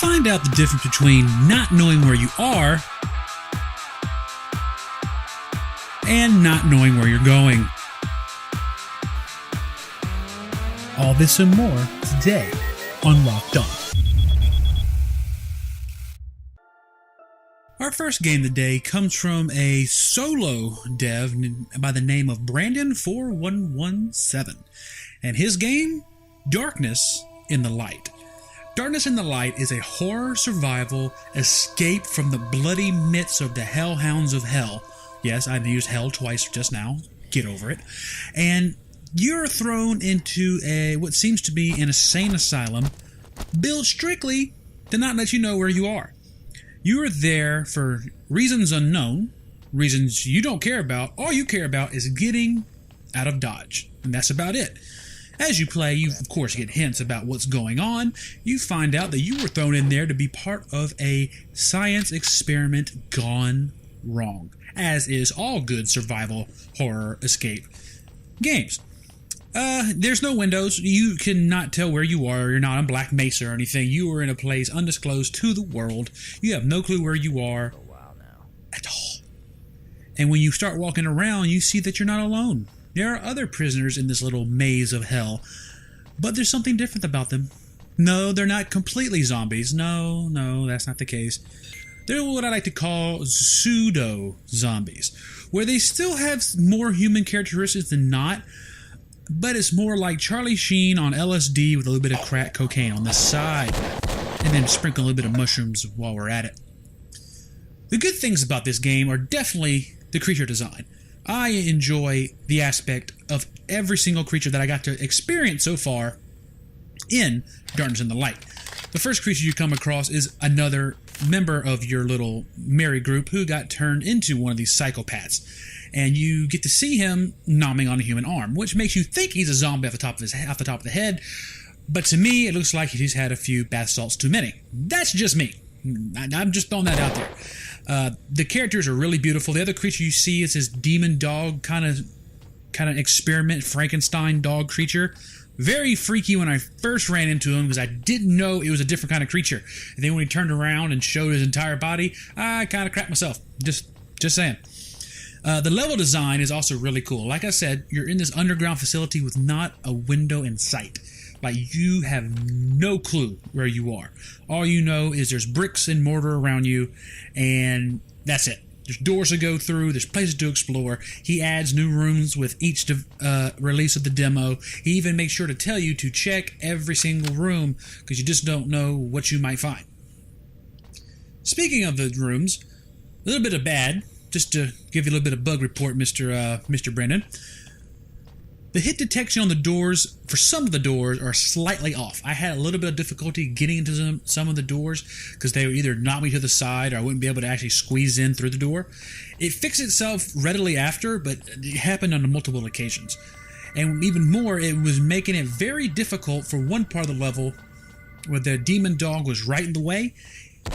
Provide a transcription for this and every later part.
Find out the difference between not knowing where you are and not knowing where you're going. All this and more today on Locked On. Our first game today comes from a solo dev by the name of Brandon4117, and his game, Darkness in the Light. Darkness in the Light is a horror survival escape from the bloody midst of the hellhounds of hell. Yes, I've used hell twice just now. Get over it. And you're thrown into what seems to be an insane asylum built strictly to not let you know where you are. You are there for reasons unknown, reasons you don't care about. All you care about is getting out of Dodge, and that's about it. As you play, you of course get hints about what's going on. You find out that you were thrown in there to be part of a science experiment gone wrong, as is all good survival horror escape games. There's no windows. You cannot tell where you are. You're not on Black Mesa or anything. You are in a place undisclosed to the world. You have no clue where you are at all. And when you start walking around, you see that you're not alone. There are other prisoners in this little maze of hell, but there's something different about them. No, they're not completely zombies. No, that's not the case. They're what I like to call pseudo-zombies, where they still have more human characteristics than not, but it's more like Charlie Sheen on LSD with a little bit of crack cocaine on the side, and then sprinkle a little bit of mushrooms while we're at it. The good things about this game are definitely the creature design. I enjoy the aspect of every single creature that I got to experience so far in Darkness in the Light. The first creature you come across is another member of your little merry group who got turned into one of these psychopaths. And you get to see him nomming on a human arm, which makes you think he's a zombie off the top of the head. But to me, it looks like he's had a few bath salts too many. That's just me. I'm just throwing that out there. The characters are really beautiful. The other creature you see is this demon dog kind of experiment Frankenstein dog creature. Very freaky when I first ran into him because I didn't know it was a different kind of creature. And then when he turned around and showed his entire body, I kind of crapped myself. Just saying. The level design is also really cool. Like I said, you're in this underground facility with not a window in sight. Like, you have no clue where you are. All you know is there's bricks and mortar around you, and that's it. There's doors to go through. There's places to explore. He adds new rooms with each release of the demo. He even makes sure to tell you to check every single room because you just don't know what you might find. Speaking of the rooms, a little bit of bad, just to give you a little bit of bug report, Mr. Brendan. The hit detection on the doors, for some of the doors, are slightly off. I had a little bit of difficulty getting into some of the doors because they would either knock me to the side or I wouldn't be able to actually squeeze in through the door. It fixed itself readily after, but it happened on multiple occasions. And even more, it was making it very difficult for one part of the level where the demon dog was right in the way.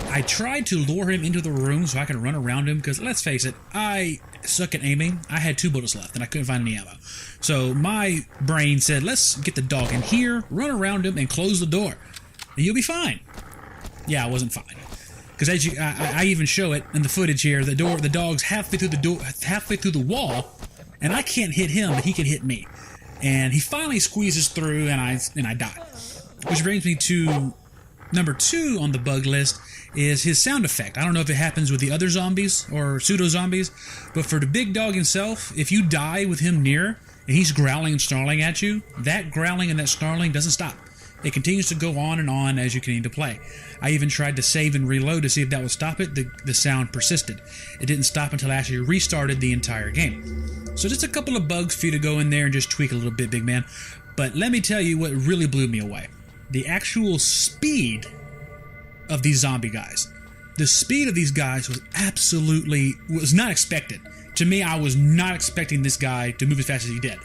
I tried to lure him into the room so I could run around him because, let's face it, I suck at aiming. I had 2 bullets left and I couldn't find any ammo. So my brain said, let's get the dog in here, run around him, and close the door. And you'll be fine. Yeah, I wasn't fine. Because as I even show it in the footage here, the dog's halfway through the wall, and I can't hit him, but he can hit me. And he finally squeezes through, and I die. Which brings me to number 2 on the bug list, is his sound effect. I don't know if it happens with the other zombies or pseudo-zombies, but for the big dog himself, if you die with him near and he's growling and snarling at you, that growling and that snarling doesn't stop. It continues to go on and on as you continue to play. I even tried to save and reload to see if that would stop it. The sound persisted. It didn't stop until I actually restarted the entire game. So just a couple of bugs for you to go in there and just tweak a little bit, big man. But let me tell you what really blew me away. The actual speed of these zombie guys. The speed of these guys was not expected. To me, I was not expecting this guy to move as fast as he did.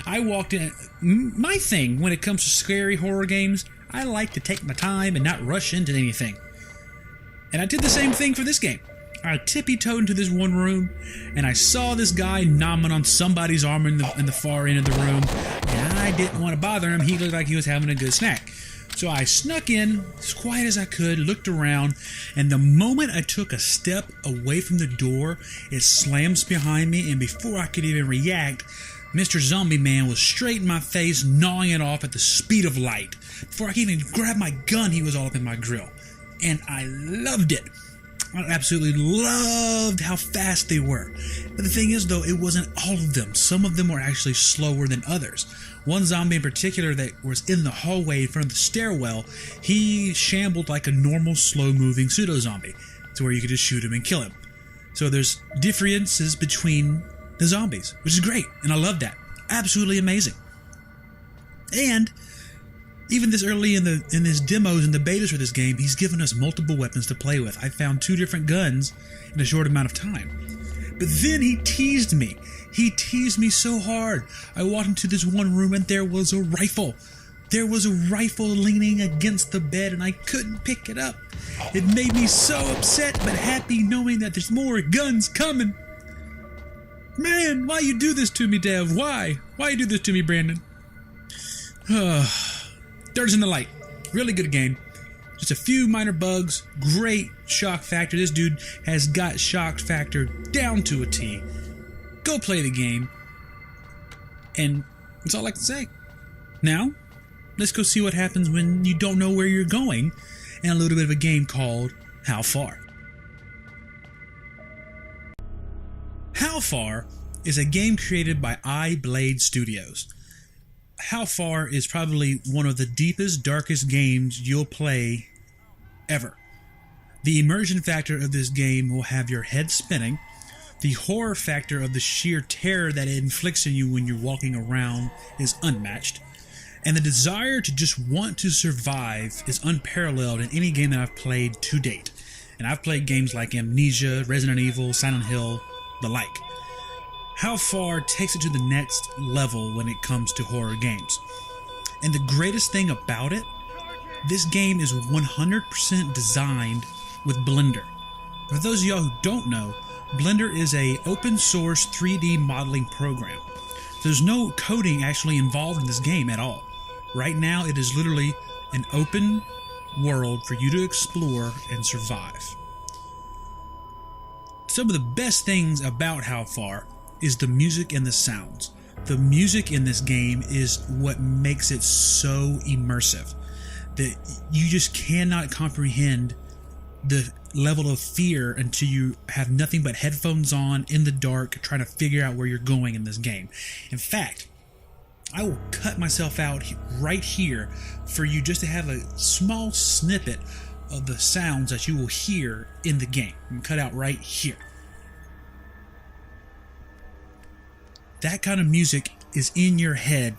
I walked in. My thing when it comes to scary horror games, I like to take my time and not rush into anything. And I did the same thing for this game. I tippy-toed into this one room, and I saw this guy nomming on somebody's arm in the far end of the room, and I didn't want to bother him. He looked like he was having a good snack. So I snuck in as quiet as I could, looked around, and the moment I took a step away from the door, it slams behind me, and before I could even react, Mr. Zombie Man was straight in my face, gnawing it off at the speed of light. Before I could even grab my gun, he was all up in my grill. And I loved it. I absolutely loved how fast they were. But the thing is, though, it wasn't all of them. Some of them were actually slower than others. One zombie in particular that was in the hallway in front of the stairwell, he shambled like a normal, slow-moving pseudo-zombie, to where you could just shoot him and kill him. So there's differences between the zombies, which is great, and I love that. Absolutely amazing. And even this early in his demos and the betas for this game, he's given us multiple weapons to play with. I found 2 different guns in a short amount of time. But then he teased me. He teased me so hard. I walked into this one room and there was a rifle. There was a rifle leaning against the bed and I couldn't pick it up. It made me so upset but happy knowing that there's more guns coming. Man, why you do this to me, Dev? Why? Why you do this to me, Brandon? Dirt in the Light. Really good game. Just a few minor bugs. Great shock factor. This dude has got shock factor down to a T. Go play the game. And that's all I can say. Now, let's go see what happens when you don't know where you're going and a little bit of a game called How Far. How Far is a game created by iBlade Studios. How Far is probably one of the deepest, darkest games you'll play ever. The immersion factor of this game will have your head spinning. The horror factor of the sheer terror that it inflicts on you when you're walking around is unmatched. And the desire to just want to survive is unparalleled in any game that I've played to date. And I've played games like Amnesia, Resident Evil, Silent Hill, the like. How Far takes it to the next level when it comes to horror games. And the greatest thing about it, this game is 100% designed with Blender. For those of y'all who don't know, Blender is an open source 3D modeling program. There's no coding actually involved in this game at all. Right now it is literally an open world for you to explore and survive. Some of the best things about How Far is the music and the sounds. The music in this game is what makes it so immersive that you just cannot comprehend the level of fear until you have nothing but headphones on in the dark trying to figure out where you're going in this game. In fact, I will cut myself out right here for you just to have a small snippet of the sounds that you will hear in the game. I'm cut out right here. That kind of music is in your head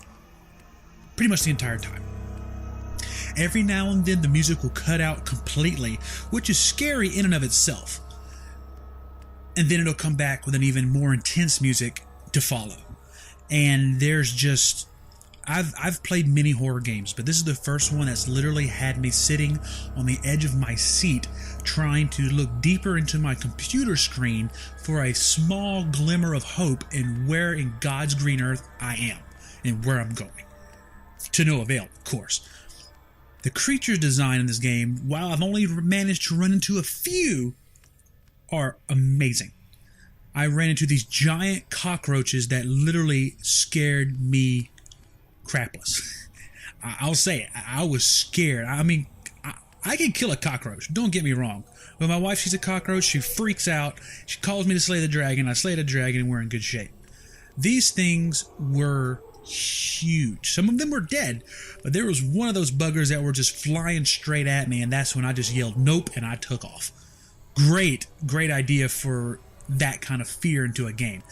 pretty much the entire time. Every now and then the music will cut out completely, which is scary in and of itself. And then it'll come back with an even more intense music to follow. And there's just... I've played many horror games, but this is the first one that's literally had me sitting on the edge of my seat trying to look deeper into my computer screen for a small glimmer of hope in where in God's green earth I am and where I'm going. To no avail, of course. The creature design in this game, while I've only managed to run into a few, are amazing. I ran into these giant cockroaches that literally scared me crapless. I'll say it. I was scared. I mean, I can kill a cockroach. Don't get me wrong. But my wife, she's a cockroach. She freaks out. She calls me to slay the dragon. I slay the dragon and we're in good shape. These things were huge. Some of them were dead, but there was one of those buggers that were just flying straight at me, and that's when I just yelled nope and I took off. Great idea for that kind of fear into a game.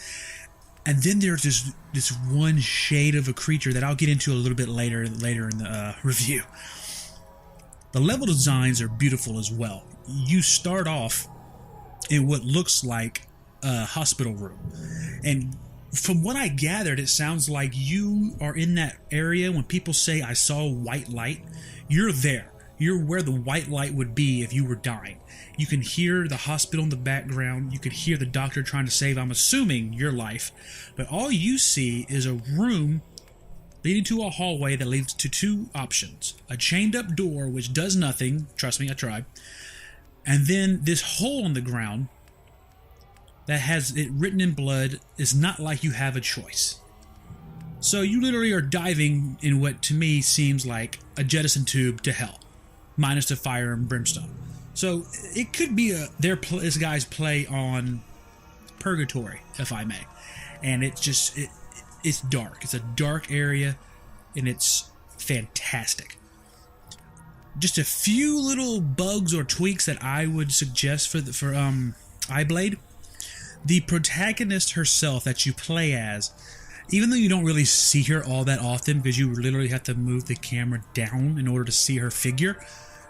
And then there's this one shade of a creature that I'll get into a little bit later in the review. The level designs are beautiful as well. You start off in what looks like a hospital room. And from what I gathered, it sounds like you are in that area when people say, I saw white light. You're there. You're where the white light would be if you were dying. You can hear the hospital in the background. You can hear the doctor trying to save, I'm assuming, your life. But all you see is a room leading to a hallway that leads to two options. A chained up door which does nothing, trust me, I tried, and then this hole in the ground that has it written in blood. Is not like you have a choice. So you literally are diving in what to me seems like a jettison tube to hell, minus the fire and brimstone. So it could be this guy's play on purgatory, if I may. And it's dark. It's a dark area, and it's fantastic. Just a few little bugs or tweaks that I would suggest for iBlade. The protagonist herself that you play as, even though you don't really see her all that often because you literally have to move the camera down in order to see her figure,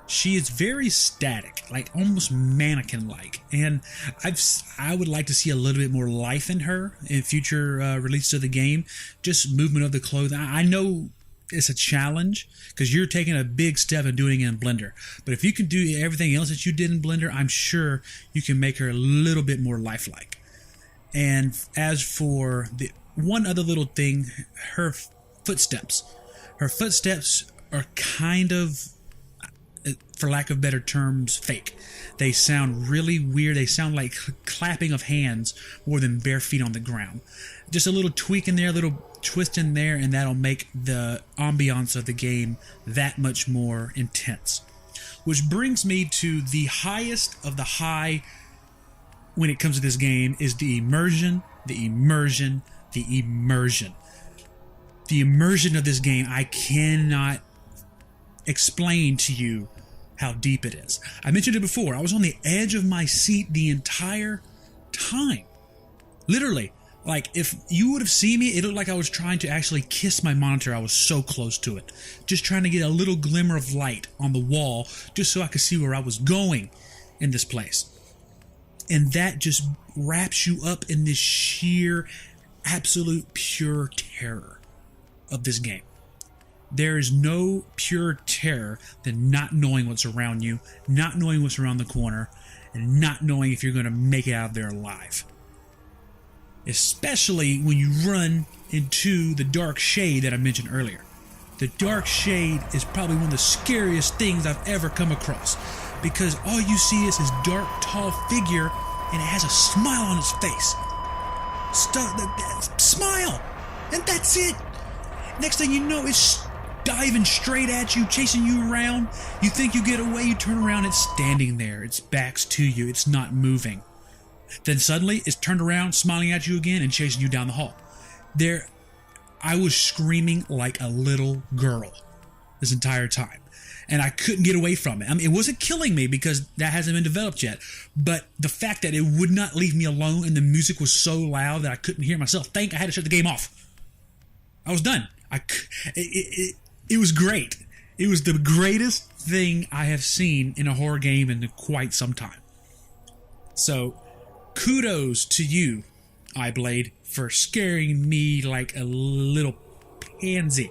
she is very static, like almost mannequin-like. And I would like to see a little bit more life in her in future releases of the game. Just movement of the clothing. I know it's a challenge because you're taking a big step and doing it in Blender. But if you can do everything else that you did in Blender, I'm sure you can make her a little bit more lifelike. And as for the one other little thing, her footsteps. Her footsteps are kind of, for lack of better terms, fake. They sound really weird. They sound like clapping of hands more than bare feet on the ground. Just a little tweak in there, a little twist in there, and that'll make the ambiance of the game that much more intense. Which brings me to the highest of the high when it comes to this game is the immersion, the immersion, the immersion. The immersion of this game, I cannot explain to you how deep it is. I mentioned it before. I was on the edge of my seat the entire time. Literally. Like, if you would have seen me, it looked like I was trying to actually kiss my monitor. I was so close to it. Just trying to get a little glimmer of light on the wall just so I could see where I was going in this place. And that just wraps you up in this sheer, absolute, pure terror of this game. There is no pure terror than not knowing what's around you, not knowing what's around the corner, and not knowing if you're going to make it out of there alive. Especially when you run into the dark shade that I mentioned earlier. The dark shade is probably one of the scariest things I've ever come across, because all you see is this dark, tall figure, and it has a smile on its face. Smile! And that's it! Next thing you know, it's diving straight at you, chasing you around. You think you get away, you turn around, it's standing there. Its back's to you, it's not moving. Then suddenly, it's turned around, smiling at you again, and chasing you down the hall. I was screaming like a little girl this entire time. And I couldn't get away from it. I mean, it wasn't killing me because that hasn't been developed yet. But the fact that it would not leave me alone and the music was so loud that I couldn't hear myself think, I had to shut the game off. I was done. It was great. It was the greatest thing I have seen in a horror game in quite some time. So, kudos to you, iBlade, for scaring me like a little pansy.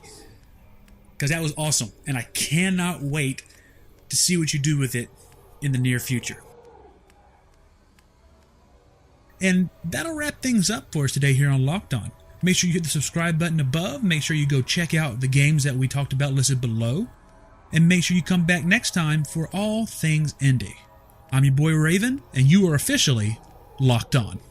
Because that was awesome, and I cannot wait to see what you do with it in the near future. And that'll wrap things up for us today here on Locked On. Make sure you hit the subscribe button above. Make sure you go check out the games that we talked about listed below. And make sure you come back next time for all things indie. I'm your boy Raven, and you are officially Locked On.